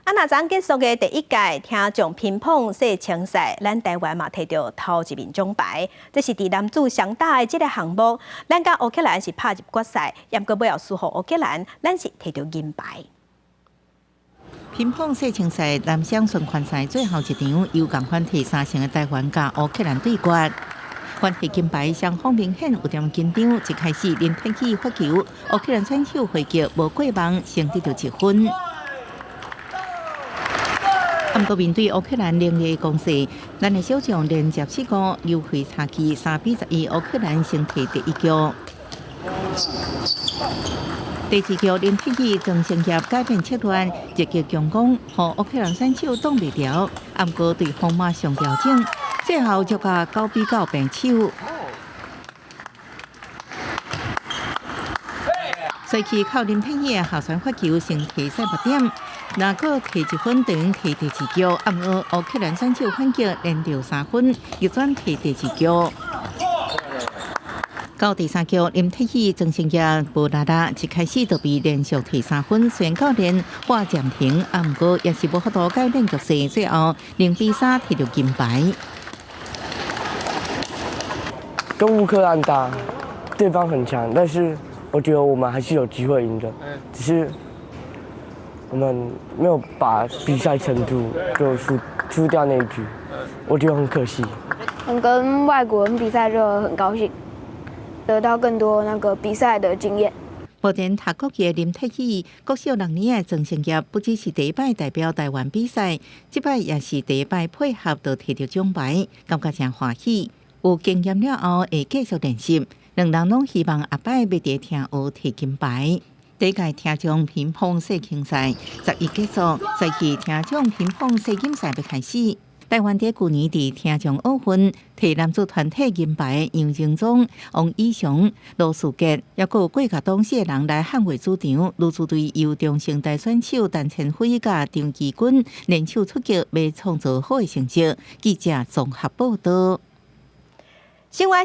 那昨结束的第一届听众乒乓世青赛，咱台湾嘛摕到头一面奖牌。这是伫男子双打的这个项目，咱甲乌克兰是拍入决赛，也毋过尾后输互乌克兰，咱是摕到银牌。乒乓世青赛男双循环赛最后一场，由共款第3胜的台湾甲乌克兰对决。关系金牌双方明显有点紧张，一开始林天喜发球，乌克兰选手回击无过网，先得到1分。不过面对乌克兰凌厉的攻势，咱的小将连接4个优惠差距3比11，乌克兰先摕第1局。第2局林天喜从成业改变策略，一击强攻，互乌克兰选手挡袂牢，不过对方马上调整，最后就甲9比9平手。随去靠林天喜的下旋发球，先提赛8点。若阁摕1分，等于摕第2局。暗暝乌克兰选手反击连着3分，逆转摕第2局。到第3局，林天喜曾成业无力力，一开始就被连续摕3分，宣告连话暂停。不过也是无法度改变局势，最后0比3摕到银牌。跟乌克兰打，对方很强，但是我觉得我们还是有机会赢的，只是我们没有把比赛程度就输掉那一局，我觉得很可惜。能跟外国人比赛就很高兴，得到更多那个比赛的经验。目前读国际的林天喜，国小6年的曾成业，不只是第1摆代表台湾比赛，这摆也是第1摆配合就摕到奖牌，感觉真欢喜。有经验了后，会继续练习。两人拢希望下摆要伫听学摕金牌。第1届听众乒乓世青赛11结束，再去听众乒乓世锦赛要开始。台湾在去年伫听众奥运摕男子团体银牌的杨正宗、王以翔、罗世杰，也有过甲当时的人来捍卫主场。女子队由中生代选手陈千惠甲张琪君联手出击，要创造好的成绩。记者综合报道。新闻